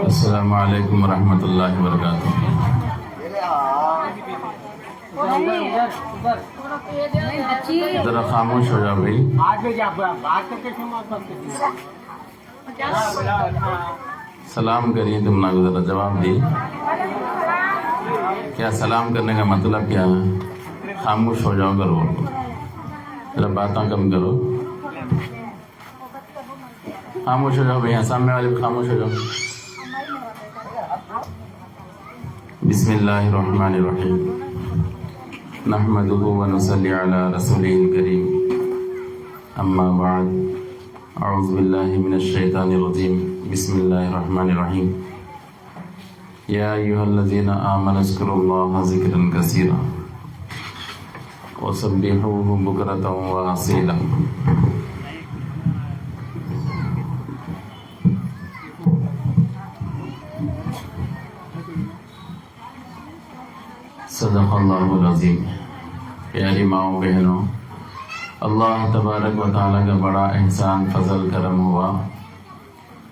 السلام علیکم ورحمۃ اللہ وبرکاتہ۔ ذرا خاموش ہو جاؤ بھائی۔ سلام کریے تم نہ ذرا جواب دی۔ کیا سلام کرنے کا مطلب کیا ہے؟ خاموش ہو جاؤ کرو، ذرا باتیں کم کرو، خاموش ہو جاؤ بھائی، سامنے والے خاموش ہو جاؤ۔ بسم اللہ الرحمن الرحیم، نحمده ونصلی علی رسوله الکریم، اما بعد، اعوذ باللہ من الشیطان الرجیم، بسم اللہ الرحمن الرحیم۔ یا ایہا الذین آمنوا اذکروا اللہ ذکرا کثیرا وسبحوہ بکرۃ واصیلا۔ صدق اللہ العظیم۔ پیاری ماؤں بہنوں، اللہ تبارک و تعالیٰ کا بڑا احسان فضل کرم ہوا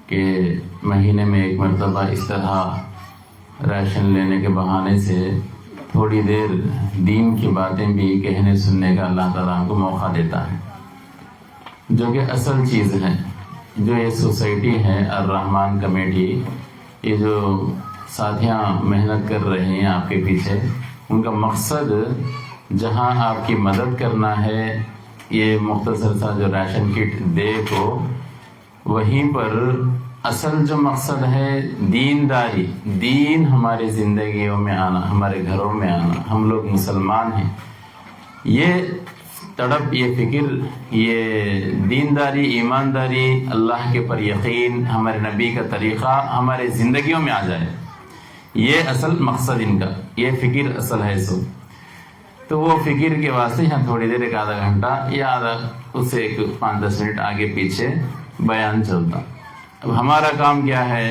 کہ مہینے میں ایک مرتبہ اس طرح راشن لینے کے بہانے سے تھوڑی دیر دین کی باتیں بھی کہنے سننے کا اللہ تعالیٰ ہم کو موقع دیتا ہے، جو کہ اصل چیز ہے۔ جو یہ سوسائٹی ہے الرحمن کمیٹی، یہ جو ساتھیاں محنت کر رہے ہیں آپ کے پیچھے، ان کا مقصد جہاں آپ کی مدد کرنا ہے، یہ مختصر سا جو راشن کٹ دے کو، وہیں پر اصل جو مقصد ہے دینداری، دین ہماری زندگیوں میں آنا، ہمارے گھروں میں آنا، ہم لوگ مسلمان ہیں، یہ تڑپ، یہ فکر، یہ دینداری، ایمانداری، اللہ کے پر یقین، ہمارے نبی کا طریقہ ہمارے زندگیوں میں آ جائے، یہ اصل مقصد ان کا، یہ فکر اصل ہے سو۔ تو وہ فکر کے واسطے یہاں تھوڑی دیر، ایک آدھا گھنٹہ یا آدھا، اس سے ایک 5-10 منٹ آگے پیچھے بیان چلتا۔ اب ہمارا کام کیا ہے؟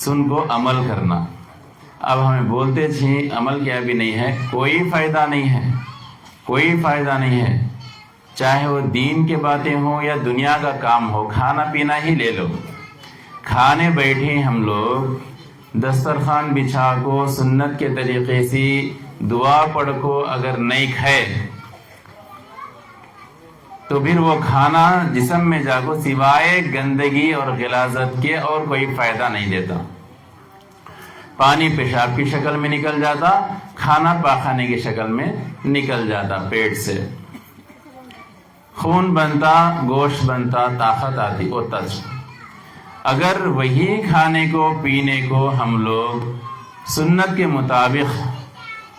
سن کو عمل کرنا۔ اب ہمیں بولتے تھے، عمل کیا بھی نہیں ہے، کوئی فائدہ نہیں ہے، کوئی فائدہ نہیں ہے، چاہے وہ دین کے باتیں ہوں یا دنیا کا کام ہو، کھانا پینا ہی لے لو۔ کھانے بیٹھے ہم لوگ، دسترخوان بچھا کو سنت کے طریقے سے دعا پڑھ کو اگر نہیں کھائے تو پھر وہ کھانا جسم میں جا کو سوائے گندگی اور غلاظت کے اور کوئی فائدہ نہیں دیتا۔ پانی پیشاب کی شکل میں نکل جاتا، کھانا پاخانے کی شکل میں نکل جاتا، پیٹ سے خون بنتا، گوشت بنتا، طاقت آتی، وہ تج۔ اگر وہی کھانے کو پینے کو ہم لوگ سنت کے مطابق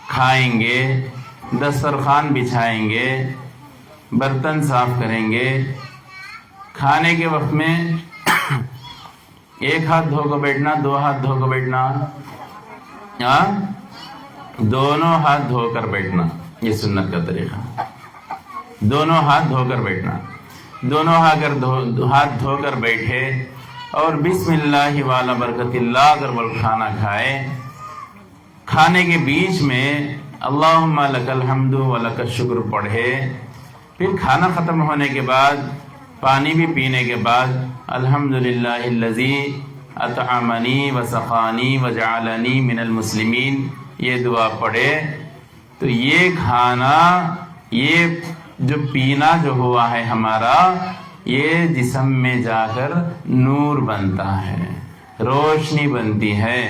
کھائیں گے، دسترخوان بچھائیں گے، برتن صاف کریں گے، کھانے کے وقت میں ایک ہاتھ دھو کر بیٹھنا، 2 ہاتھ دھو کر بیٹھنا، دونوں ہاتھ دھو کر بیٹھنا، یہ سنت کا طریقہ، دونوں ہاتھ دھو کر بیٹھنا، دونوں ہاتھ دھو کر بیٹھے اور بسم اللہ والا برکت اللہ اگر بول کھانا کھائے، کھانے کے بیچ میں اللہم لک الحمد و لک الشکر پڑھے، پھر کھانا ختم ہونے کے بعد، پانی بھی پینے کے بعد، الحمدللہ الذی اطعمنی و سقانی و جعلنی من المسلمین، یہ دعا پڑھے تو یہ کھانا، یہ جو پینا جو ہوا ہے ہمارا، یہ جسم میں جا کر نور بنتا ہے، روشنی بنتی ہے۔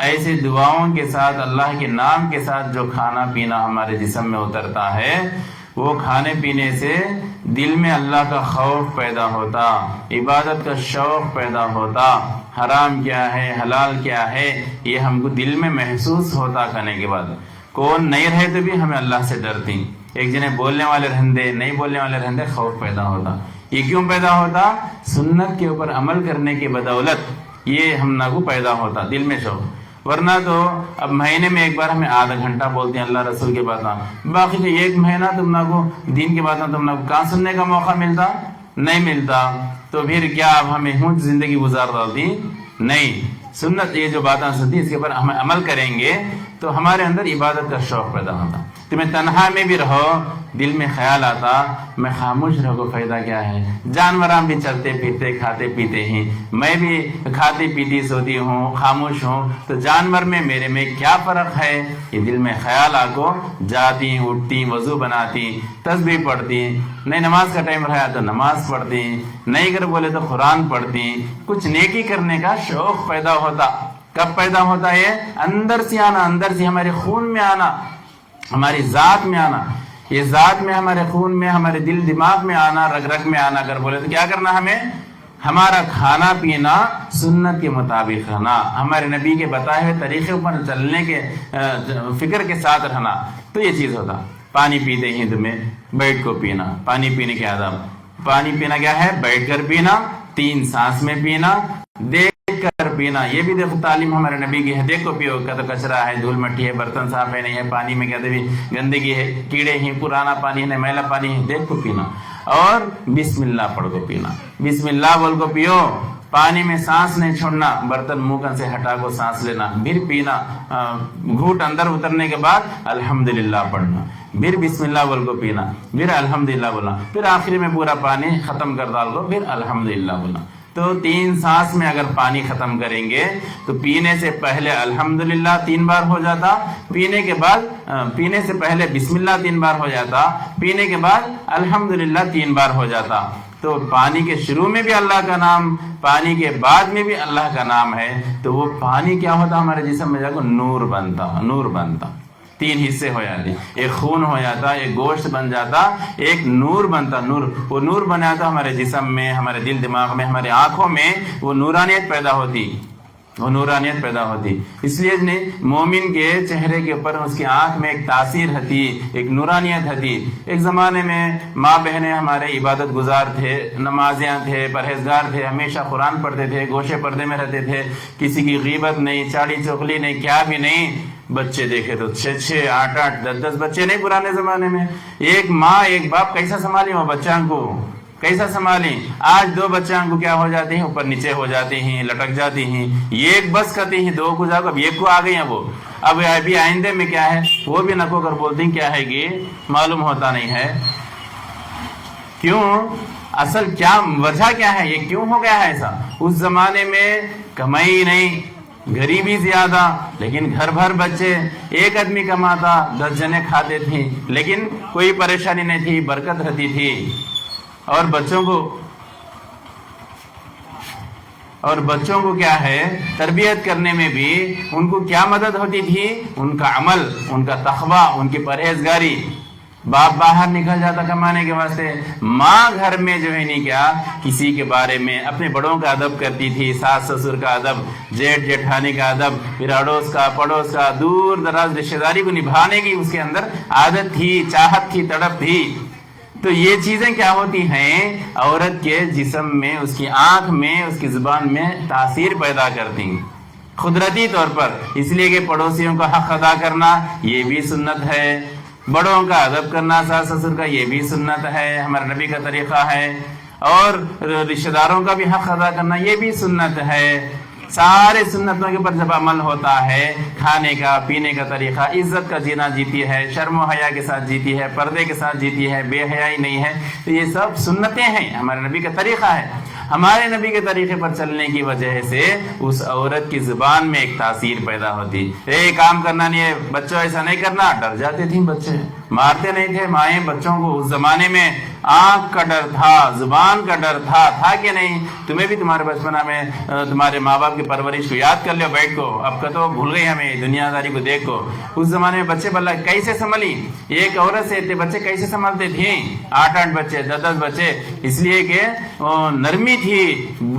ایسے دعاؤں کے ساتھ، اللہ کے نام کے ساتھ جو کھانا پینا ہمارے جسم میں اترتا ہے، وہ کھانے پینے سے دل میں اللہ کا خوف پیدا ہوتا، عبادت کا شوق پیدا ہوتا، حرام کیا ہے، حلال کیا ہے، یہ ہم کو دل میں محسوس ہوتا۔ کھانے کے بعد کون نہیں رہے تو بھی ہمیں اللہ سے ڈرتی، ایک جنے بولنے والے رہندے، نہیں بولنے والے رہندے، خوف پیدا ہوتا۔ یہ کیوں پیدا ہوتا؟ سنت کے اوپر عمل کرنے کی بدولت یہ ہم نہ کو پیدا ہوتا دل میں شوق۔ ورنہ تو اب مہینے میں ایک بار ہمیں آدھا گھنٹہ بولتے ہیں اللہ رسول کے باتیں، باقی تو ایک مہینہ تم نہ کو دین کی باتیں تم نہ کو کہاں سننے کا موقع ملتا؟ نہیں ملتا۔ تو پھر کیا اب ہمیں ہوں زندگی گزار ڈالتی؟ نہیں، سنت یہ جو باتیں سنتی اس کے اوپر ہم عمل کریں گے تو ہمارے اندر عبادت کا شوق پیدا ہوتا۔ تمہیں تنہا میں بھی رہو دل میں خیال آتا میں خاموش رہو کو فائدہ کیا ہے؟ جانوراں بھی چلتے پھرتے کھاتے پیتے ہیں، میں بھی کھاتی پیتی سوتی ہوں خاموش ہوں، تو جانور میں میرے میں کیا فرق ہے؟ یہ دل میں خیال آ کو جاتی اٹھتی وضو بناتی تسبیح پڑھتی، نہیں نماز کا ٹائم رہا تو نماز پڑھتی، نہیں اگر بولے تو قرآن پڑھتی، کچھ نیکی کرنے کا شوق پیدا ہوتا۔ کب پیدا ہوتا ہے؟ اندر سے آنا، اندر سے ہمارے خون میں آنا، ہماری ذات میں آنا، یہ ذات میں ہمارے خون میں ہمارے دل دماغ میں آنا، رگ رگ میں آنا۔ اگر بولے تو کیا کرنا ہمیں؟ ہمارا کھانا پینا سنت کے مطابق رہنا، ہمارے نبی کے بتائے ہوئے طریقے پر چلنے کے فکر کے ساتھ رہنا، تو یہ چیز ہوتا۔ پانی پیتے ہی تمہیں بیٹھ کو پینا، پانی پینے کے آداب، پانی پینا کیا ہے؟ بیٹھ کر پینا، 3 سانس میں پینا، دیکھ کر پینا، یہ بھی دیکھو تعلیم ہمارے نبی کی ہے۔ دیکھو پیو، کہ تو کچرا ہے، دھول مٹی ہے، برتن صاف ہے نہیں ہے، پانی میں کہتے بھی گندگی ہے، کیڑے ہیں، پرانا پانی ہے، میلا پانی ہے، دیکھ کو پینا، اور بسم اللہ پڑھ کو پینا، بسم اللہ بول کو پیو، پانی میں سانس نہیں چھوڑنا، برتن منہ سے ہٹا کو سانس لینا، پھر پینا، گھوٹ اندر اترنے کے بعد الحمدللہ پڑھنا، پھر بسم اللہ بول کو پینا، پھر الحمدللہ بولنا، پھر آخری میں پورا پانی ختم کر ڈال کو پھر الحمدللہ بولنا۔ تو 3 سانس میں اگر پانی ختم کریں گے تو پینے سے پہلے الحمدللہ 3 بار ہو جاتا، پینے کے بعد پینے سے پہلے بسم اللہ 3 بار ہو جاتا، پینے کے بعد الحمدللہ 3 بار ہو جاتا۔ تو پانی کے شروع میں بھی اللہ کا نام، پانی کے بعد میں بھی اللہ کا نام ہے، تو وہ پانی کیا ہوتا ہمارے جسم میں جا کو نور بنتا، نور بنتا، 3 حصے ہو جاتے، ایک خون ہو جاتا، ایک گوشت بن جاتا، ایک نور بنتا، نور، وہ نور بن جاتا ہمارے جسم میں، ہمارے دل دماغ میں، ہمارے آنکھوں میں وہ نورانیت پیدا ہوتی، وہ نورانیت پیدا ہوتی۔ اس لیے مومن کے چہرے کے اوپر اس کی آنکھ میں ایک تاثیر ہوتی، ایک نورانیت ہوتی۔ ایک زمانے میں ماں بہنیں ہمارے عبادت گزار تھے، نمازیاں تھے، پرہیزگار تھے، ہمیشہ قرآن پڑھتے تھے، گوشے پردے میں رہتے تھے، کسی کی غیبت نہیں، چاڑی چغلی نہیں، کیا بھی نہیں۔ بچے دیکھے تو 6 8 10 بچے نہیں پرانے زمانے میں، ایک ماں ایک باپ کیسا سنبھالی وہ بچوں کو، کیسا سنبھالی؟ آج 2 بچوں کو کیا ہو جاتے ہیں، اوپر نیچے ہو جاتے ہیں، لٹک جاتی ہیں، ایک بس کرتی ہیں، 2 کو جا کر اب 1 کو آ گئی ہیں وہ، اب ابھی آئندے میں کیا ہے وہ بھی نکو کر بولتی ہیں کیا ہے کہ معلوم ہوتا نہیں ہے۔ کیوں؟ اصل کیا وجہ کیا ہے، یہ کیوں ہو گیا ہے ایسا؟ اس زمانے میں کمائی نہیں، غریبی زیادہ، لیکن گھر بھر بچے، ایک آدمی کماتا 10 جنے کھاتے تھے، لیکن کوئی پریشانی نہیں تھی، برکت رہتی تھی۔ اور بچوں کو کیا ہے تربیت کرنے میں بھی ان کو کیا مدد ہوتی تھی؟ ان کا عمل، ان کا تقویٰ، ان کی پرہیزگاری۔ باپ باہر نکل جاتا کمانے کے واسطے، ماں گھر میں جو ہے نہیں کیا کسی کے بارے میں اپنے بڑوں کا ادب کرتی تھی، ساس سسر کا ادب، جیٹھ جیٹھانی کا ادب، پھر اڑوس کا پڑوس کا، دور دراز رشتہ داری کو نبھانے کی اس کے اندر عادت تھی، چاہت تھی، تڑپ تھی۔ تو یہ چیزیں کیا ہوتی ہیں عورت کے جسم میں، اس کی آنکھ میں، اس کی زبان میں تاثیر پیدا کرتی ہیں قدرتی طور پر۔ اس لیے کہ پڑوسیوں کا حق ادا کرنا یہ بھی سنت ہے، بڑوں کا ادب کرنا ساس سسر کا یہ بھی سنت ہے، ہمارے نبی کا طریقہ ہے، اور رشتہ داروں کا بھی حق ادا کرنا یہ بھی سنت ہے۔ سارے سنتوں کے اوپر جب عمل ہوتا ہے، کھانے کا پینے کا طریقہ، عزت کا جینا جیتی ہے، شرم و حیا کے ساتھ جیتی ہے، پردے کے ساتھ جیتی ہے، بے حیائی نہیں ہے، تو یہ سب سنتیں ہیں، ہمارے نبی کا طریقہ ہے۔ ہمارے نبی کے طریقے پر چلنے کی وجہ سے اس عورت کی زبان میں ایک تاثیر پیدا ہوتی، کام کرنا نہیں ہے، بچوں ایسا نہیں کرنا، ڈر جاتے تھے بچے، مارتے نہیں تھے مائیں بچوں کو۔ اس زمانے میں آنکھ کا ڈر تھا، زبان کا ڈر تھا کہ نہیں؟ تمہیں بھی تمہارے بچپنا میں تمہارے ماں باپ کی پرورش کو یاد کر لو، بیٹھ کو، اب کا تو بھول گئی ہمیں دنیا داری کو دیکھو۔ اس زمانے میں بچے بلا کیسے سنبھلی، ایک عورت سے بچے کیسے سنبھلتے تھے؟ 8 بچے، 10 بچے، اس لیے کہ نرمی تھی،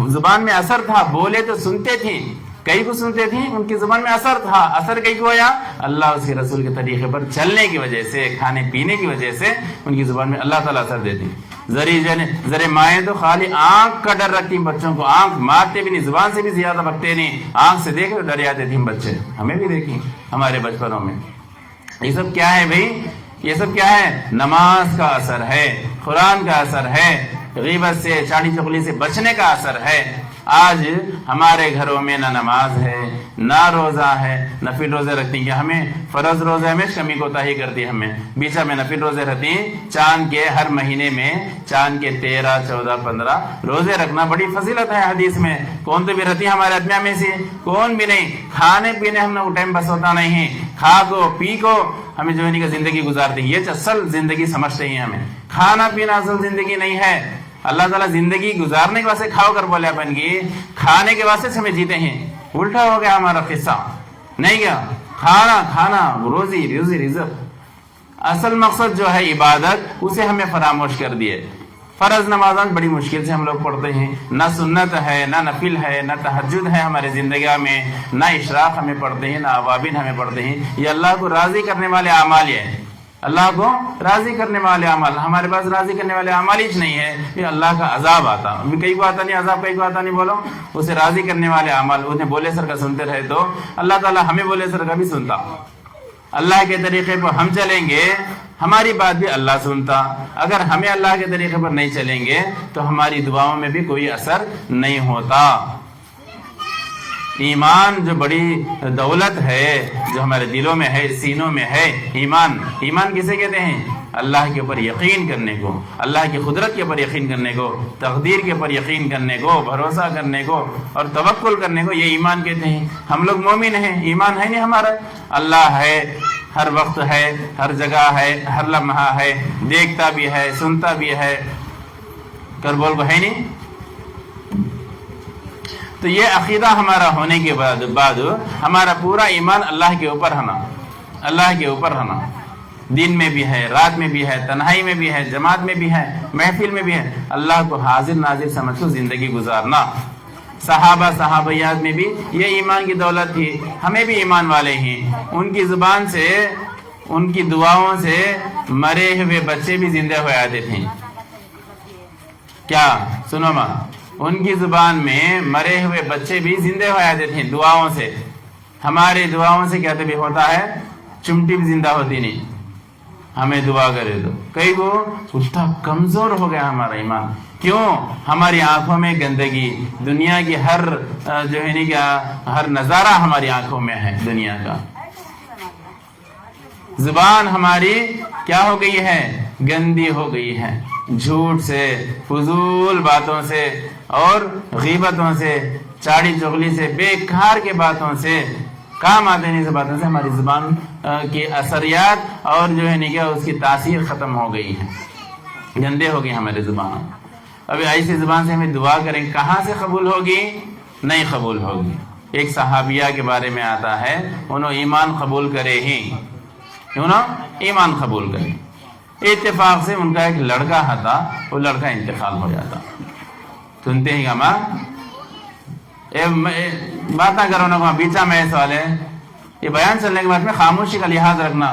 زبان میں اثر تھا، بولے تو سنتے تھے، کئی کو سنتے تھے، ان کی زبان میں اثر تھا۔ اثر کئی کو آیا؟ اللہ اس کے رسول کے طریقے پر چلنے کی وجہ سے، کھانے پینے کی وجہ سے ان کی زبان میں اللہ تعالیٰ اثر دیتی۔ ذرے مائیں تو خالی آنکھ کا ڈر رکھتی بچوں کو، آنکھ مارتے بھی نہیں، زبان سے بھی زیادہ بکتے نہیں، آنکھ سے دیکھ ڈر جاتے تھے بچے، ہمیں بھی دیکھی ہمارے بچپنوں میں۔ یہ سب کیا ہے بھائی؟ یہ سب کیا ہے؟ نماز کا اثر ہے، قرآن کا اثر ہے، غیبت سے، چاڑی چغلی سے بچنے کا اثر ہے۔ آج ہمارے گھروں میں نہ نماز ہے نہ روزہ ہے، نفل روزے رکھتی ہیں، ہمیں فرض روزے میں کمی کوتاہی کرتی ہے، ہمیں بیچا میں نفل روزے رکھتی ہیں، چاند کے ہر مہینے میں چاند کے 13 14 15 روزے رکھنا بڑی فضیلت ہے حدیث میں، کون تو بھی رہتی ہے ہمارے آدمیوں میں سے، کون بھی نہیں، کھانے پینے ہم نے ٹائم بس ہوتا نہیں، کھا کو پی کو ہمیں جو ہے زندگی گزارتے ہیں، یہ اصل زندگی سمجھتے ہیں، ہمیں کھانا پینا اصل زندگی نہیں ہے، اللہ تعالیٰ زندگی گزارنے کے واسطے کھاؤ کر بولے اپن کی، کھانے کے واسطے سے ہمیں جیتے ہیں، الٹا ہو گیا ہمارا قصہ، نہیں کیا کھانا کھانا روزی روزی رزق، اصل مقصد جو ہے عبادت اسے ہمیں فراموش کر دیے، فرض نمازاں بڑی مشکل سے ہم لوگ پڑھتے ہیں، نہ سنت ہے نہ نفل ہے نہ تہجد ہے ہمارے زندگی میں، نہ اشراق ہمیں پڑھتے ہیں نہ اوابین ہمیں پڑھتے ہیں، یہ اللہ کو راضی کرنے والے اعمال ہیں، اللہ کو راضی کرنے والے اعمال، ہمارے پاس راضی کرنے والے اعمال ہی نہیں ہے، یہ اللہ کا عذاب آتا، کئی کو آتا نہیں عذاب، کئی کو آتا نہیں، بولو اسے راضی کرنے والے اعمال، انہیں بولے سر کا سنتے رہے تو اللہ تعالیٰ ہمیں بولے سر کا بھی سنتا، اللہ کے طریقے پر ہم چلیں گے ہماری بات بھی اللہ سنتا، اگر ہمیں اللہ کے طریقے پر نہیں چلیں گے تو ہماری دعاؤں میں بھی کوئی اثر نہیں ہوتا۔ ایمان جو بڑی دولت ہے جو ہمارے دلوں میں ہے، سینوں میں ہے، ایمان کسے کہتے ہیں؟ اللہ کے اوپر یقین کرنے کو، اللہ کی قدرت کے اوپر یقین کرنے کو، تقدیر کے اوپر یقین کرنے کو، بھروسہ کرنے کو اور توکل کرنے کو، یہ ایمان کہتے ہیں۔ ہم لوگ مومن ہیں، ایمان ہے نہیں ہمارا، اللہ ہے، ہر وقت ہے، ہر جگہ ہے، ہر لمحہ ہے، دیکھتا بھی ہے، سنتا بھی ہے، کر بول کو ہے نہیں۔ تو یہ عقیدہ ہمارا ہونے کے بعد ہمارا پورا ایمان اللہ کے اوپر ہونا، اللہ کے اوپر ہونا، دن میں بھی ہے، رات میں بھی ہے، تنہائی میں بھی ہے، جماعت میں بھی ہے، محفل میں بھی ہے، اللہ کو حاضر ناظر سمجھ کو زندگی گزارنا۔ صحابیات میں بھی یہ ایمان کی دولت تھی، ہمیں بھی ایمان والے ہیں، ان کی زبان سے، ان کی دعاؤں سے مرے ہوئے بچے بھی زندہ ہو آتے تھے۔ کیا سنو ماں، ان کی زبان میں مرے ہوئے بچے بھی زندہ ہو جاتے تھے دعاؤں سے، ہمارے دعاؤں سے کیا بھی ہوتا ہے، چمٹی بھی زندہ ہوتی نہیں، ہمیں دعا کرے تو کئی کو الٹا کمزور ہو گیا ہمارا ایمان، کیوں؟ ہماری آنکھوں میں گندگی، دنیا کی ہر جو ہے نہیں کیا ہر نظارہ ہماری آنکھوں میں ہے دنیا کا، زبان ہماری کیا ہو گئی ہے، گندی ہو گئی ہے، جھوٹ سے، فضول باتوں سے اور غیبتوں سے، چاڑی چغلی سے، بیکار کے باتوں سے، کام آتے نہیں سے باتوں سے ہماری زبان کی اثریات اور جو ہے نہیں کیا اس کی تاثیر ختم ہو گئی ہے، گندے ہو گئی ہماری زبان۔ ابھی ایسی زبان سے ہمیں دعا کریں، کہاں سے قبول ہوگی؟ نہیں قبول ہوگی۔ ایک صحابیہ کے بارے میں آتا ہے، انہوں ایمان قبول کرے ہی، ایمان قبول کرے، اتفاق سے ان کا ایک لڑکا تھا، وہ لڑکا انتقال ہو جاتا، سنتے ہیں گا بات نہ کرو نا، بیچا میں سوال ہے، یہ بیان چلنے کے بعد میں خاموشی کا لحاظ رکھنا،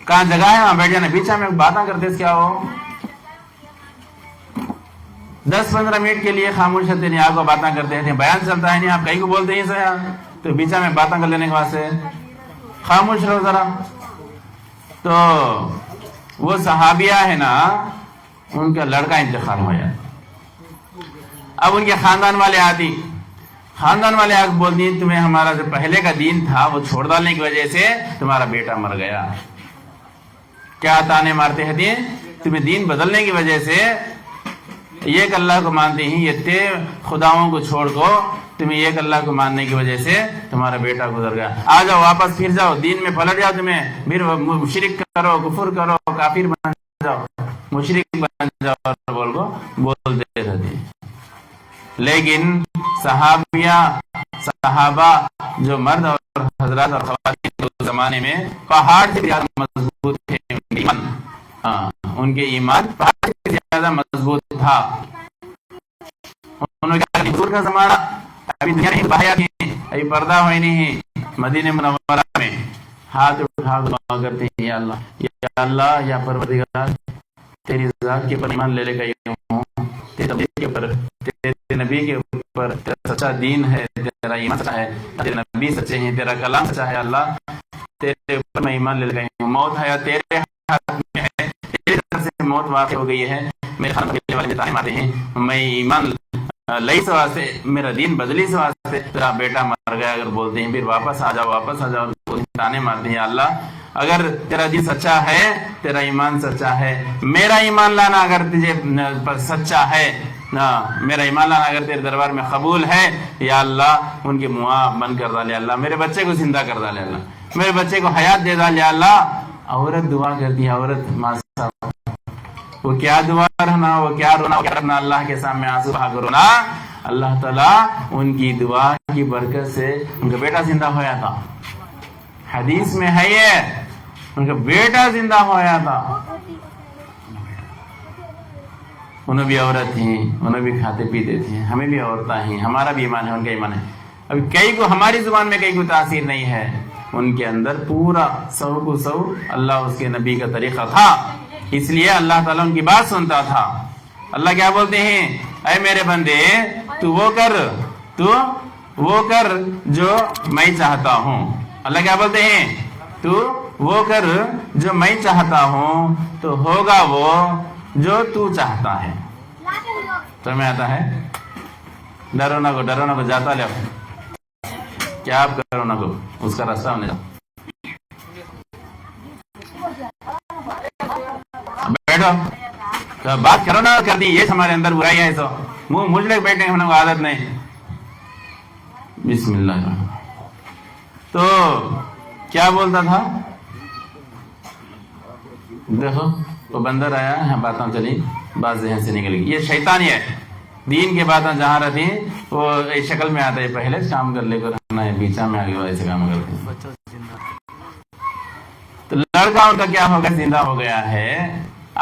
کہاں جگہ ہے وہاں بیٹھ جانا، بیچا میں بات نہ کرتے کیا ہو، 10-15 منٹ کے لیے خاموش ہوتے نہیں، آپ کو باتیں کرتے ہیں، بیان چلتا ہے نہیں، آپ کہیں کو بولتے ہیں سویا تو بیچا میں باتیں کر لینے کے واسطے خاموش رہو ذرا۔ تو وہ صحابیہ ہے نا، ان کا لڑکا انتقال ہو جاتا، اب ان کے خاندان والے آتی، خاندان والے آ بولتی ہیں تمہیں ہمارا جو پہلے کا دین تھا وہ چھوڑ ڈالنے کی وجہ سے تمہارا بیٹا مر گیا، کیا تانے مارتے ہیں، تمہیں دین بدلنے کی وجہ سے ایک اللہ کو مانتے ہیں، یہ تے خداؤں کو چھوڑ کو تمہیں ایک اللہ کو ماننے کی وجہ سے تمہارا بیٹا گزر گیا، آ جاؤ واپس پھر جاؤ، دین میں پلٹ جاؤ، تمہیں پھر مشرک کرو، کفر کرو، کافر بن جاؤ، مشرک بن جاؤ، بولتے رہتے۔ لیکن صحابہ جو مرد اور حضرات اور خواتین اس زمانے میں پہاڑ سے زیادہ مضبوط تھے، ان کے ایمان پہاڑ سے زیادہ مضبوط تھا، انہوں نے کہا حضور کا زمانہ ابھی دنیا نہیں باہر تھی، ابھی پردہ ہوئی نہیں، مدینہ منورہ میں ہاتھ اٹھا دعا کرتے ہیں، یا اللہ یا پروردگار تیری ذات کے اوپر ایمان لے لے گئی ہوں، تیری تبلیغ کے اوپر، تیرے نبی کے اوپر، تیرا سچا دین ہے، تیرا ایمان سچا ہے، تیرے نبی سچے ہیں، تیرا کلام سچا ہے، اللہ تیرے اوپر میں ایمان لے گئی ہوں، موت ہے تیرے ہاتھ میں ہے، تیری طرف سے موت واقع ہو گئی ہے، میرے خاندان والے والے تانے مارتے ہیں، میں ایمان لئی سے واسطے میرا دین بدلی سے واسطے تیرا بیٹا مر گیا اگر بولتے ہیں پھر واپس آ جاؤ واپس آ جاؤ تانے مارتے ہیں یا اللہ اگر تیرا دین سچا ہے تیرا ایمان سچا ہے میرا ایمان لانا اگر تجھے سچا ہے میرا ایمان لانا اگر تیرے دربار میں قبول ہے یا اللہ ان کے منہ بند کر ڈالے اللہ میرے بچے کو زندہ کر ڈالے اللہ میرے بچے کو حیات دے ڈالے اللہ عورت دعا کرتی ہے عورت ماں وہ کیا دعا رہنا وہ کیا رونا وہ کیا کرنا اللہ کے سامنے آنسو بہا کر رونا اللہ تعالیٰ ان کی دعا کی برکت سے ان کا بیٹا زندہ ہویا تھا حدیث میں ہے یہ ان کا بیٹا زندہ ہویا تھا انہوں بھی عورت تھیں انہوں بھی کھاتے پیتے تھے ہمیں بھی عورتیں ہیں ہمارا بھی ایمان ہے ان کا ایمان ہے ابھی کئی کو ہماری زبان میں کئی کو تاثیر نہیں ہے ان کے اندر پورا 100% اللہ اس کے نبی کا طریقہ تھا اس لیے اللہ تعالیٰ ان کی بات سنتا تھا اللہ کیا بولتے ہیں اے میرے بندے تو وہ کر جو میں چاہتا ہوں اللہ کیا بولتے ہیں تو وہ کر جو میں چاہتا ہوں تو ہوگا وہ جو تو چاہتا ہے تو میں آتا ہے ڈرو نہ کو جاتا لے کیا آپ کرو نہ کو اس کا راستہ ہونے جاؤ بیٹھو بات کرو نا کر دی یہ ہمارے اندر برائی ہے سو مجھ لوگ بیٹھنے ہم کو عادت نہیں بسم اللہ تو کیا بولتا تھا دیکھو وہ بندر آیا باتیں چلی بات ذہن سے نکل گئی یہ شیطانی ہے دین کے باتیں جہاں رہتی ہیں وہ اس شکل میں آتا ہے پہلے کام کر لے کر رہنا ہے بیچا میں آگے ایسے کام کرتے ہیں تو لڑکا ان کا کیا ہو گیا زندہ ہو گیا ہے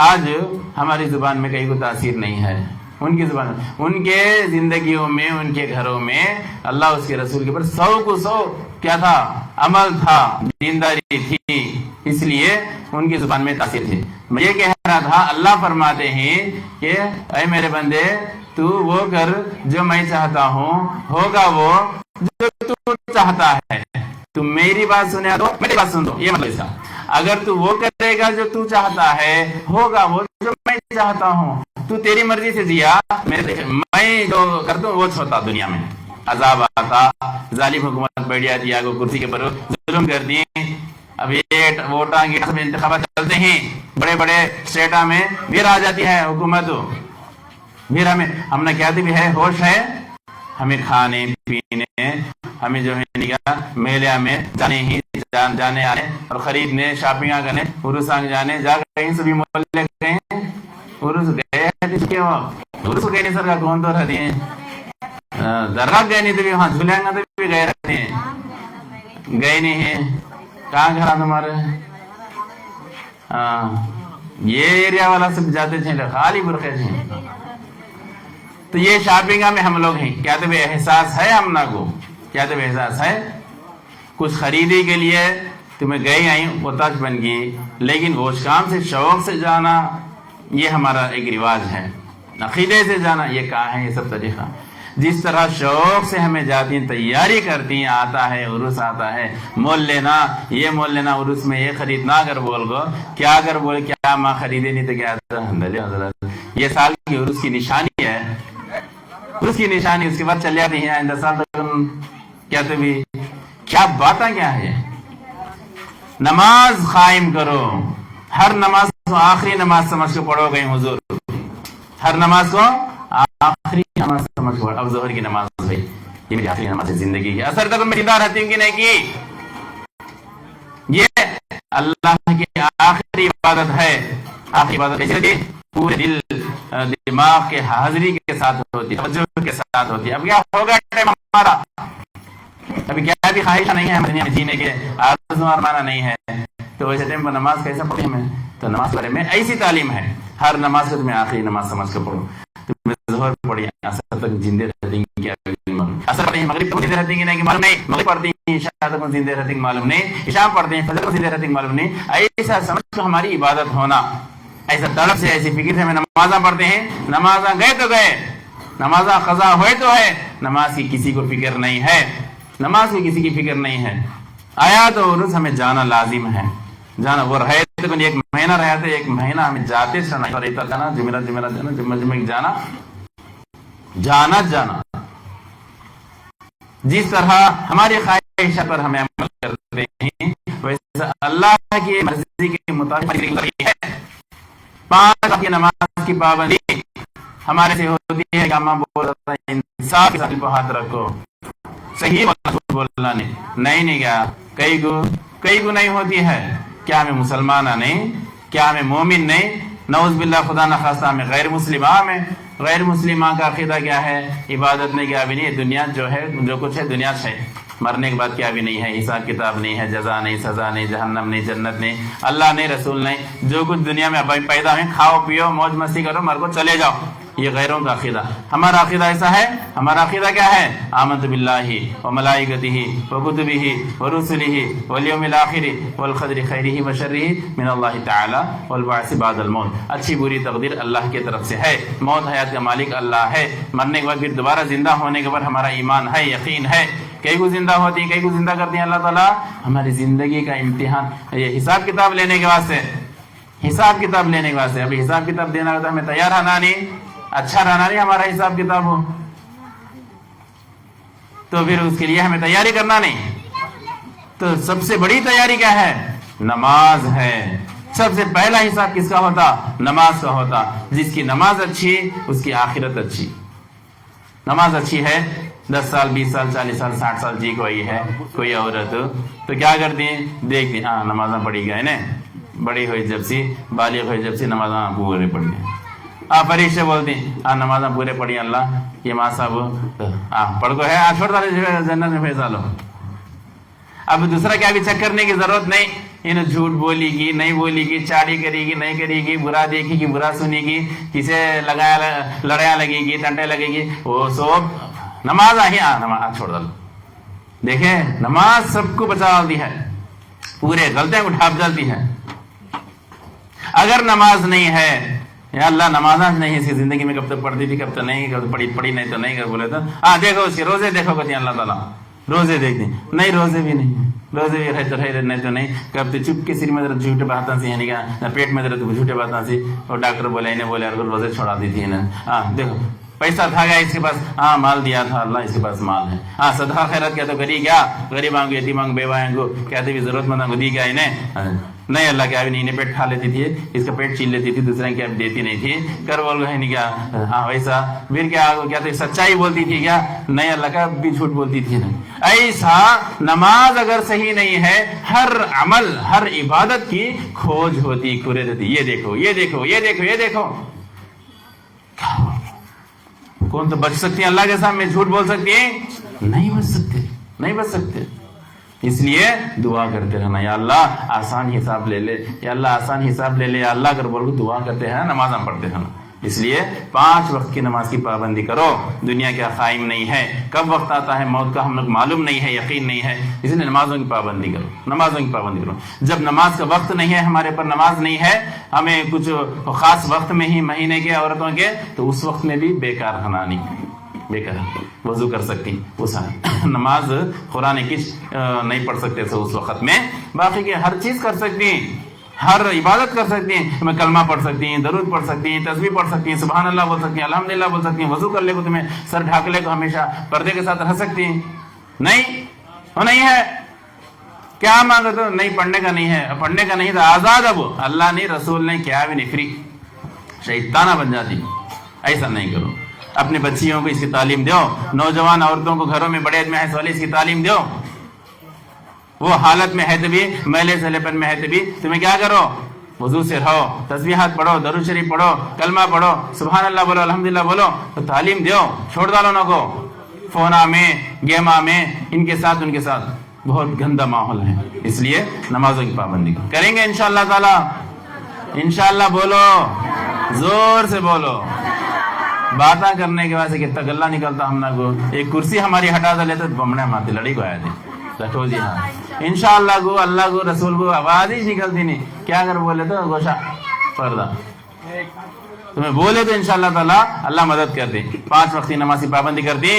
آج ہماری زبان میں کئی کو تاثیر نہیں ہے ان کی زبان ان کے زندگیوں میں ان کے گھروں میں اللہ اس کے رسول کے پر 100% کیا تھا عمل تھا دینداری تھی اس لیے ان کی زبان میں تاثیر تھی میں یہ کہہ رہا تھا اللہ فرماتے ہیں کہ اے میرے بندے تو وہ کر جو میں چاہتا ہوں ہوگا وہ جو تو چاہتا ہے تو میری بات سنے تو میری بات سن دو یہ مطلب اس کا اگر تو وہ کرے گا جو تو چاہتا ہے ہوگا وہ جو میں چاہتا ہوں تو تیری مرضی سے جیا میں جو کرتا ہوں وہ چھوڑتا دنیا میں عذاب آتا ظالم حکومت بیٹھ جاتی ہے کرسی کے پر ظلم کرتی ہیں اب یہ ووٹاں کی انتخابات چلتے ہیں بڑے بڑے اسٹیٹوں میں پھر آ جاتی ہے حکومت پھر ہم نے کیا بھی ہے ہوش ہے ہمیں کھانے پینے ہمیں جو ہے میلے میں جانے آنے اور خریدنے شاپنگ کرنے عرس جانے جا کہیں سبھی محلے گئے عرس گئے عرس گئے نہیں سر کا کون تو رہتی ہیں درگاہ گئے نہیں تو بھی وہاں جھولیں گا تو بھی گئے رہتے ہیں گئے نہیں ہیں کہاں گھر تمہارے یہ ایریا والا سب جاتے تھے خالی برقعے تھے تو یہ شاپنگ میں ہم لوگ ہیں کیا تو احساس ہے ہم نہ کو کیا تو احساس ہے کچھ خریدی کے لیے تمہیں گئی آئی وہ تک بن گئی لیکن وہ کام سے شوق سے جانا یہ ہمارا ایک رواج ہے عقیدے سے جانا یہ کہاں ہے یہ سب طریقہ جس طرح شوق سے ہمیں جاتی ہیں تیاری کرتی ہیں آتا ہے عرس آتا ہے مول لینا یہ مول لینا عرس میں یہ خریدنا اگر بول گو کیا اگر بول کیا ماں خریدے نہیں تو کیا حضرت یہ سال کی عرس کی نشانی ہے عرس کی نشانی اس کے بعد چل جاتی ہیں آئندہ سال تک کیا تو بھی کیا باتیں کیا ہے نماز قائم کرو ہر نماز کو آخری نماز سمجھ کے پڑھو گئے حضور ہر نماز کو آخری نماز سمجھ کے پڑھو اب ظہر کی نماز بھائی یہ میری آخری نماز ہے زندگی کی اثر تک میں زندہ رہتی ہوں کہ نہیں کی یہ اللہ کی آخری عبادت ہے آخری عبادت ہے پورے دل دماغ کے حاضری کے ساتھ ہوتی ہے توجہ کے ساتھ ہوتی ہے اب کیا ہوگا ٹائم ہمارا ابھی کیا بھی خواہش نہیں ہے دنیا میں جینے کے آرزو اور مانا نہیں ہے تو ویسے ٹائم پر نماز کیسا پڑھی ہمیں تو نماز بارے میں ایسی تعلیم ہے ہر نماز کو تمہیں آخری نماز سمجھ کے پڑھو تمہیں ظہر پڑھی اثر تک زندے رہتی ہیں کیا اثر پڑھتے ہیں مغرب تک زندے رہتی ہیں نہیں معلوم نہیں مغرب پڑھتی ہیں عشاء تک زندے رہتی ہیں معلوم نہیں عشاء پڑھتے ہیں فجر تک زندے رہتی ہیں معلوم نہیں ایسا سمجھ کو ہماری عبادت ہونا ایسا طلب سے ایسی فکر سے ہمیں نمازاں پڑھتے ہیں نمازاں گئے تو گئے نمازاں قضا ہوئے تو ہے نماز کی کسی کو فکر نہیں ہے نماز کی کسی کی فکر نہیں ہے آیا تو عرس ہمیں جانا لازم ہے جانا وہ رہے تو ایک مہینہ رہا تو ایک مہینہ ہمیں جاتے جانا جمعرات جانا جانا جس طرح ہماری خواہش پر ہمیں عمل کرتے ہیں ویسے اللہ کی مرضی کے مطابق ہے۔ 5 وقت کی نماز کی پابندی ہمارے سے ہوتی ہے کہ ہم بول رہا ہے انصاف کے ساتھ کو ہاتھ رکھو، صحیح بولنا نہیں کیا کئی کو نہیں ہوتی ہے۔ کیا ہمیں مسلمان نہیں؟ کیا ہمیں مومن نہیں؟ نعوذ باللہ خدا نخواستہ ہمیں غیر مسلمہ کا عقیدہ کیا ہے؟ عبادت میں کیا بھی نہیں، دنیا جو ہے جو کچھ ہے دنیا ہے، مرنے کے بعد کیا بھی نہیں ہے، حساب کتاب نہیں ہے، جزا نہیں، سزا نہیں، جہنم نہیں، جنت نہیں، اللہ نہیں، رسول نہیں، جو کچھ دنیا میں ابھی پیدا ہوئے کھاؤ پیو موج مستی کرو مر کو چلے جاؤ، یہ غیروں کا عقیدہ۔ ہمارا عقیدہ ایسا ہے، ہمارا عقیدہ کیا ہے؟ آمنت باللہ وملائکتہ وکتبہ ورسلہ والیوم الآخر والقدر خیرہ وشرہ من اللہ تعالی والبعث بعد الموت۔ اچھی بری تقدیر اللہ کی طرف سے ہے، موت حیات کا مالک اللہ ہے، مرنے کے بعد پھر دوبارہ زندہ ہونے کے بعد ہمارا ایمان ہے، یقین ہے۔ کئی کو زندہ ہوتی ہیں، کئی کو زندہ کرتی ہیں اللہ تعالیٰ ہماری زندگی کا امتحان، یہ حساب کتاب لینے کے واسطے، ابھی حساب کتاب دینا ہوتا ہے، ہمیں تیار رہنا نہیں، اچھا رہنا نہیں، ہمارا حساب کتاب ہو تو پھر اس کے لیے ہمیں تیاری کرنا نہیں۔ تو سب سے بڑی تیاری کیا ہے؟ نماز ہے۔ سب سے پہلا حساب کس کا ہوتا؟ نماز کا ہوتا۔ جس کی نماز اچھی اس کی آخرت اچھی۔ نماز اچھی ہے، 10 سال 20 سال 40 سال 60 سال جی کوئی ہے کوئی عورت تو کیا کرتی ہیں؟ دیکھتی ہاں نمازاں پڑھی گئے نا، بڑی ہوئی جب سی بالغ ہوئی جب سی نمازاں پورے پڑھ گئے، فرشتے بولتے ہیں ہاں نمازاں پورے پڑھی اللہ یہ ماں صاحب پڑھ کو ہے چھوڑ ڈالے جنت میں بھیجا لو۔ اب دوسرا کیا بھی چیک کرنے کی ضرورت نہیں، انہیں جھوٹ بولی گی نہیں بولی گی، چاڑی کرے گی نہیں کرے گی، برا دیکھے گی برا سنے گی، کسے لڑایا لگے گی ٹنٹے لگے گی، وہ سب نماز آئی نماز چھوڑ ڈالو۔ دیکھیں نماز سب کو بچا ڈالتی ہے، پورے غلطیاں کو ڈھانپ جاتی ہے۔ اگر نماز نہیں ہے یا اللہ نمازاں نہیں اس کی زندگی میں کب تک پڑھتی تھی کب تک نہیں، کب پڑھی نہیں تو نہیں کر بولے تو دیکھو اس کے روزے دیکھو کہتے ہیں اللہ تعالیٰ، روزے دیکھتے ہیں نہیں، روزے بھی نہیں، روزے بھی رہتے رہے نہیں تو نہیں کرتے، چپ کے سر میں ذرا جھوٹے باتاں سی، یعنی کہ پیٹ میں ذرا جھوٹے باتاں سی، اور ڈاکٹر بولے انہیں بولے روزے چھوڑا دی تھی انہیں، دیکھو پیسہ تھا گیا اس کے پاس، مال دیا تھا اللہ اس کے پاس مال ہے، صدقہ خیرات کیا تو کری کیا، غریباں کو یتیماں کو بیواں کو کہتے بھی ضرورت مندوں کو دی کیا انہیں نہیں، اللہ کیا بھی نہیں، انہیں پیٹ کھا لیتی تھی، اس کا پیٹ چھین لیتی تھی، دوسرے کیا دیتی نہیں تھی، کر بول گئے نہیں کیا ویسا، پھر کیا تو سچائی بولتی تھی کیا نہیں، اللہ کا بھی جھوٹ بولتی تھی نہیں۔ ایسا نماز اگر صحیح نہیں ہے ہر عمل ہر عبادت کی کھوج ہوتی کرے دیتی، یہ دیکھو یہ دیکھو یہ دیکھو یہ دیکھو، کون تو بچ سکتی ہیں اللہ کے سامنے جھوٹ بول سکتی ہیں؟ نہیں بچ سکتے۔ اس لیے دعا کرتے رہنا یا اللہ آسان حساب لے لے، یا اللہ آسان حساب لے لے، یا اللہ اگر بول دعا کرتے ہیں نمازاں پڑھتے رہنا۔ اس لیے 5 وقت کی نماز کی پابندی کرو، دنیا کا قائم نہیں ہے، کب وقت آتا ہے موت کا ہم لوگ معلوم نہیں ہے، یقین نہیں ہے، اس لیے نمازوں کی پابندی کرو، جب نماز کا وقت نہیں ہے ہمارے پر نماز نہیں ہے، ہمیں کچھ خاص وقت میں ہی مہینے کے عورتوں کے تو اس وقت میں بھی بیکار کھانا نہیں، بیکار وضو کر سکتی اس نماز قرآن کی نہیں پڑھ سکتے اس وقت میں، باقی کے ہر چیز کر سکتی ہیں، ہر عبادت کر سکتی ہیں، تمہیں کلمہ پڑھ سکتی ہیں، درود پڑھ سکتی ہیں، تسبیح پڑھ سکتی ہیں، سبحان اللہ بول سکتی ہیں، الحمدللہ بول سکتی ہیں، وضو کر لے کو تمہیں سر ڈھاک لے کو ہمیشہ پردے کے ساتھ رہ سکتی ہیں، نہیں ہے کیا مانگو تو نہیں، پڑھنے کا نہیں ہے، پڑھنے کا نہیں تو آزاد، اب اللہ نے رسول نے کیا بھی نہیں، فری شیطانہ بن جاتی، ایسا نہیں کرو۔ اپنے بچیوں کو اس کی تعلیم دو، نوجوان عورتوں کو گھروں میں بڑے میں ہے اس کی تعلیم دو، وہ حالت میں ہے تو بھی میلے سلے پن میں ہے تو بھی تمہیں کیا کرو، وضو سے رہو، تسبیحات پڑھو، درود شریف پڑھو، کلمہ پڑھو، سبحان اللہ بولو، الحمدللہ بولو، تو تعلیم دو، چھوڑ ڈالو نہ کو فونا میں گیما میں ان کے ساتھ بہت گندا ماحول ہے۔ اس لیے نمازوں کی پابندی کریں گے انشاءاللہ تعالی، انشاءاللہ بولو، زور سے بولو، باتاں کرنے کے بعد سے کتنا گلہ نکلتا ہم نہ کو، ایک کرسی ہماری ہٹا دے لیتے بمڑے مارتے لڑی کو آئے تھے رکھو جی ہاں انشاءاللہ کو اللہ کو رسول کو آواز ہی نکلتی نہیں، کیا اگر بولے تو گوشہ پردہ تمہیں بولے تو انشاءاللہ تعالی اللہ مدد کرتے، 5 وقتی نماز کی پابندی کرتی،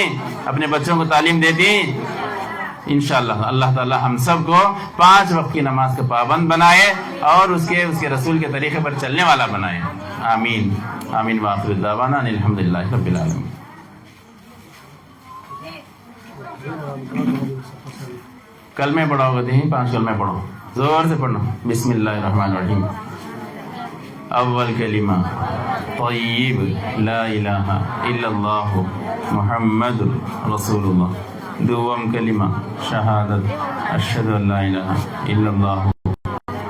اپنے بچوں کو تعلیم دیتی، انشاءاللہ اللہ تعالی ہم سب کو 5 وقت کی نماز کا پابند بنائے اور اس کے رسول کے طریقے پر چلنے والا بنائے، آمین آمین، وآخر دعوانا الحمدللہ رب العالمین۔ کلمے پڑھو گے ہی 5 کلمے پڑھو زور سے پڑھنا بسم اللہ الرحمن الرحیم اول کلمہ طیب لا الہ الا اللہ محمد رسول اللہ دوم کلمہ شہادت اشہد ان لا الہ الا اللہ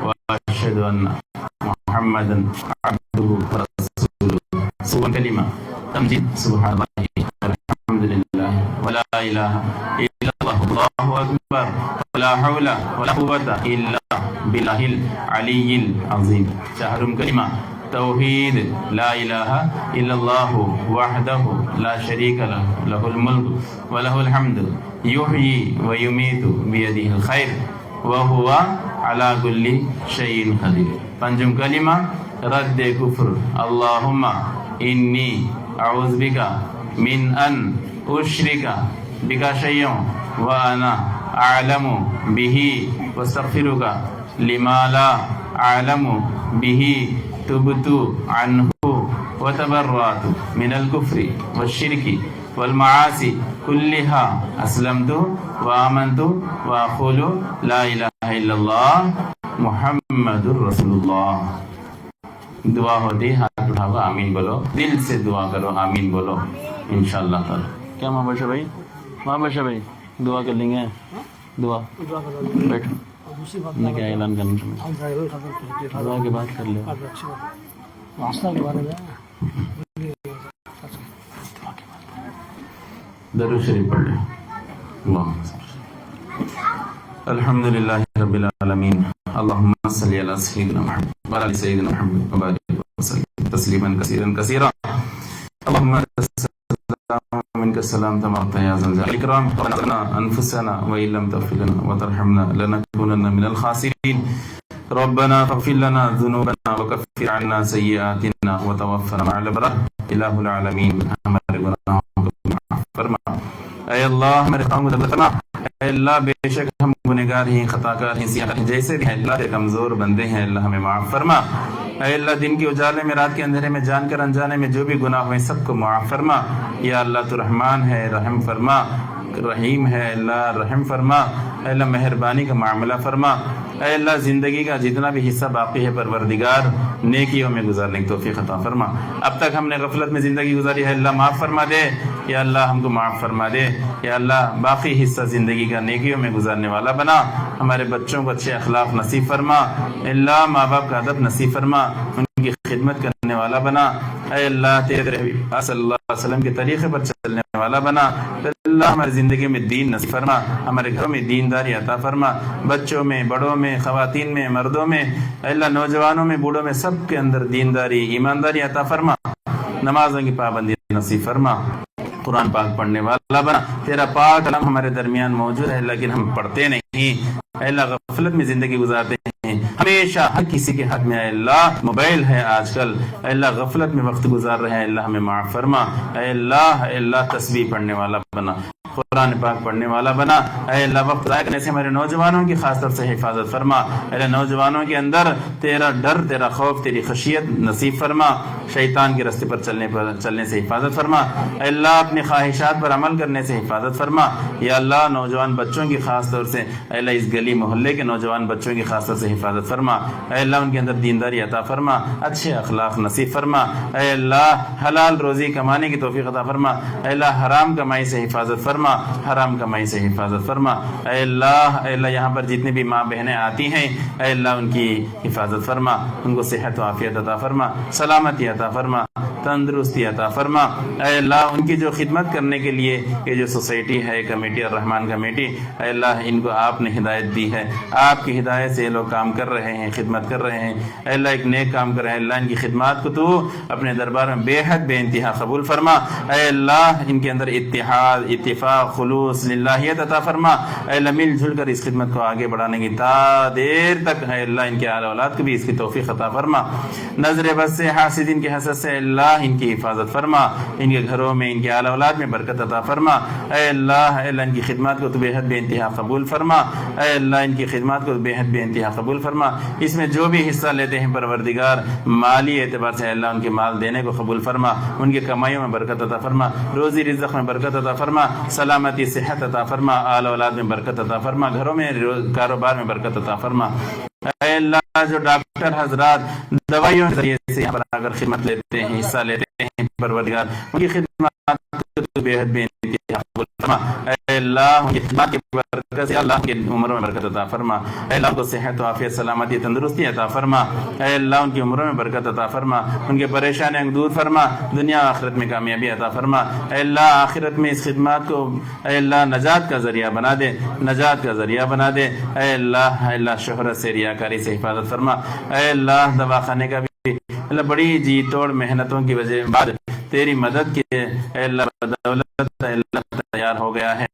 واشہد ان محمد عبدہ ورسولہ سوم کلمہ تمجید سبحان اللہ الحمد للہ ولا الہ الا اللہ اللہ اکبر ولا حول ولا قوة الا باللہ العلی العظیم چہارم کلمہ توحید لا الہ الا اللہ وحدہ لا شریک لہ لہ الملک ولہ الحمد یحیی ویمیت بیدہ الخیر وہو علی کل شیء قدیر پنجم کلمہ رد کفر اللہم انی اعوذ بک من ان اشرک بک شیئا وانا اعلم بہ واستغفرک لما لا اعلم بہ تبت عنہ وتبرأت من الكفر والشرك والمعاصي كلها اسلمت وآمنت وأقول لا الہ الا اللہ محمد رسول اللہ. دعا ہوتی ہاتھ اٹھاؤ آمین بولو دل سے دعا کرو آمین بولو انشاءاللہ تعالی. کیا محبت بھائی دعا کر لیں گے دعا بیٹھو میں کیا اعلان کرنا تمہیں دعا کے بعد کر لو درود شریف پڑھ لیں. الحمد للہ رب العالمین اللہم صلی علی سیدنا محمد وعلی آل سیدنا محمد وبارک وسلم تسلیما کثیرا کثیرا. اللہم منك السلام تبارك يا ذا الجلال والإكرام. ربنا ظلمنا أنفسنا وإن لم تغفر لنا وترحمنا لنكونن من الخاسرين. ربنا فاغفر لنا ذنوبنا وكفر عنا سيئاتنا وتوفنا مع الأبرار. الہ العالمین ہمارے گناہوں کو معاف فرما. اے اللہ ہمارے گناہوں کو فرما. اے اللہ بے شک ہم گنہگار ہیں خطا کار ہیں سیاہ ہیں جیسے بھی ہیں اللہ کے کمزور بندے ہیں اللہ ہمیں معاف فرما. اے اللہ دن کے اجالے میں رات کے اندھیرے میں جان کر انجانے میں جو بھی گناہ ہوئے سب کو معاف فرما. یا اللہ تو رحمان ہے رحم فرما رحیم ہے اللہ رحم فرما. اے اللہ مہربانی کا معاملہ فرما. اے اللہ زندگی کا جتنا بھی حصہ باقی ہے پروردگار نیکیوں میں گزارنے کی توفیق عطا فرما. اب تک ہم نے غفلت میں زندگی گزاری ہے اللہ معاف فرما دے. یا اللہ ہم کو معاف فرما دے. یا اللہ باقی حصہ زندگی کا نیکیوں میں گزارنے والا بنا. ہمارے بچوں کو اچھے اخلاق نصیب فرما. اللہ ماں باپ کا ادب نصیب فرما ان کی خدمت کرنے والا بنا. اے اللہ تیرے حبیب صلی اللہ علیہ وسلم کے طریقے پر چلنے والا بنا. اللہ ہماری زندگی میں دین نصیب فرما. ہمارے گھروں میں دینداری عطا فرما. بچوں میں بڑوں میں خواتین میں مردوں میں اے اللہ نوجوانوں میں بوڑھوں میں سب کے اندر دینداری ایمانداری عطا فرما. نمازوں کی پابندی نصیب فرما. قرآن پاک پڑھنے والا بنا. تیرا پاک کلام ہمارے درمیان موجود ہے لیکن ہم پڑھتے نہیں. اے اللہ غفلت میں زندگی گزارتے ہیں ہمیشہ. ہر کسی کے ہاتھ میں اے اللہ موبائل ہے آج کل. اے اللہ غفلت میں وقت گزار رہے ہیں اللہ ہمیں معاف فرما. اے اللہ تسبیح پڑھنے والا بنا. قرآن پاک پڑھنے والا بنا. اے اللہ وقت ضائع کرنے سے ہمارے نوجوانوں کی خاص طور سے حفاظت فرما. اے اللہ نوجوانوں کے اندر تیرا ڈر تیرا خوف تیری خشیت نصیب فرما. شیطان کے راستے پر چلنے سے حفاظت فرما. اے اللہ اپنی خواہشات پر عمل کرنے سے حفاظت فرما. یا اللہ نوجوان بچوں کی خاص طور سے اے اللہ اس گلی محلے کے نوجوان بچوں کی خاص طور سے حفاظت فرما. اے اللہ ان کے اندر دینداری عطا فرما. اچھے اخلاق نصیب فرما. اے اللہ حلال روزی کمانے کی توفیق عطا فرما. اے اللہ حرام کمائی سے حفاظت فرما. حرام کمائی سے حفاظت فرما. اے اللہ یہاں پر جتنی بھی ماں بہنیں آتی ہیں اے اللہ ان کی حفاظت فرما. ان کو صحت و عافیت عطا فرما. سلامتی عطا فرما. تندرستی عطا فرما. اے اللہ ان کی جو خدمت کرنے کے لیے یہ جو سوسائٹی ہے کمیٹی الرحمان کمیٹی اے اللہ ان کو آپ نے ہدایت دی ہے. آپ کی ہدایت سے یہ لوگ کام کر رہے ہیں خدمت کر رہے ہیں. اے اللہ ایک نیک کام کر رہے ہیں. اللہ ان کی خدمات کو تو اپنے دربار میں بے حد بے انتہا قبول فرما. اے اللہ ان کے اندر اتحاد اتفاق خلوص للہیت عطا فرما. اے اللہ مل جل کر اس خدمت کو آگے بڑھانے کی تا دیر تک اے اللہ ان کے آل اولاد کو بھی اس کی توفیق عطا فرما. نظر بد سے حاسدین کے حسد سے اللہ اللہ ان کی حفاظت فرما، ان کے گھروں میں ان کے آل اولاد میں برکت عطا فرما، اے اللہ ان کی خدمات کو تو بے حد بے انتہا قبول فرما، اے اللہ ان کی خدمات کو بے حد بے انتہا قبول فرما، اس میں جو بھی حصہ لیتے ہیں پروردگار مالی اعتبار سے اللہ ان کے مال دینے کو قبول فرما، ان کے کمائیوں میں برکت عطا فرما، روزی رزق میں برکت عطا فرما، سلامتی صحت عطا فرما، آل اولاد میں برکت عطا فرما، گھروں میں کاروبار میں برکت عطا فرما۔ اے اللہ جو ڈاکٹر حضرات دوائیوں کے ذریعے سے یہاں پر آ کر خدمت لیتے ہیں، حصہ لیتے ہیں، پروردگار ان کی خدمات کو بے حد بے انتہا قبول فرما، اے اللہ ان کی خدمات کی برکت سے اللہ کی عمروں میں برکت عطا فرما، اے اللہ کو صحت و عافیت سلامتی تندرستی عطا فرما، اے اللہ ان کی عمروں میں برکت عطا فرما، ان کے پریشانیوں کو دور فرما، دنیا و آخرت میں کامیابی عطا فرما، اے اللہ آخرت میں اس خدمات کو اے اللہ نجات کا ذریعہ بنا دے، نجات کا ذریعہ بنا دے، اے اللہ شہرت سے ریاکاری سے حفاظت فرما، اے اللہ دواخانے کا بھی اللہ بڑی جی توڑ محنتوں کی وجہ بعد تیری مدد کے اے اللہ بدولت اے اللہ تیار ہو گیا ہے،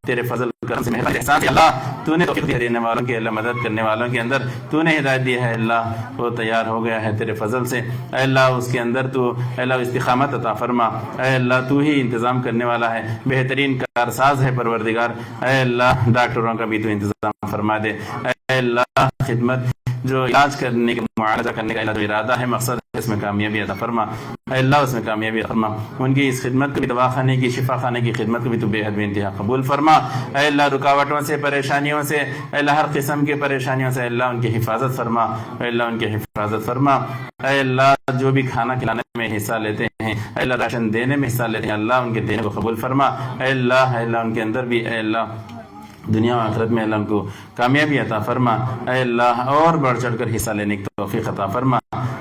تیرے فضل کرم سے مہربانی احسان سے اللہ تو نے توفیق دینے والوں کی اللہ مدد کرنے والوں کے اندر تو نے ہدایت دی ہے، اللہ وہ تیار ہو گیا ہے تیرے فضل سے، اے اللہ اس کے اندر تو اے اللہ استقامت عطا فرما، اے اللہ تو ہی انتظام کرنے والا ہے، بہترین کارساز ہے پروردگار، اے اللہ ڈاکٹروں کا بھی تو انتظام فرما دے، اے اللہ خدمت جو علاج کرنے کا معالجہ کرنے کا جو ارادہ ہے مقصد ہے اس میں کامیابی عطا فرما، اے اللہ اس میں کامیابی عطا فرما، ان کی اس خدمت کو بھی دواخانے کی شفا خانے کی خدمت کو بھی تو بے حد بے انتہا قبول فرما، اے اللہ رکاوٹوں سے پریشانیوں سے اے اللہ ہر قسم کی پریشانیوں سے اللہ ان کی حفاظت فرما، اے اللہ ان کی حفاظت فرما، اے اللہ جو بھی کھانا کھلانے میں حصہ لیتے ہیں، اے اللہ راشن دینے میں حصہ لیتے ہیں اللہ ان کے دینے کو قبول فرما، اے اللہ ان کے اندر بھی اے اللہ دنیا و آخرت میں اللہ ان کو کامیابی عطا فرما، اے اللہ اور بڑھ چڑھ کر حصہ لینے کی توفیق عطا فرما،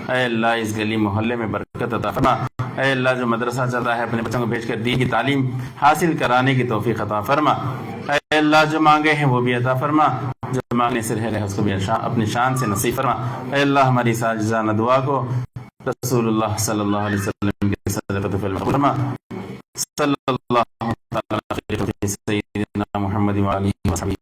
اے اللہ اس گلی محلے میں برکت عطا فرما، اے اللہ جو مدرسہ چلتا ہے اپنے بچوں کو بھیج کر دین کی تعلیم حاصل کرانے کی توفیق عطا فرما، اے اللہ جو مانگے ہیں وہ بھی عطا فرما، جو مانگنے سے رہ اس کو بھی اپنی شان سے نصیب فرما، اے اللہ ہماری ساجزانہ دعا کو رسول اللہ صلی اللہ علیہ وسلم کے صدقۃ فرما، صلی اللہ علیہ وسلم سیدنا محمد وعلیہ وسلم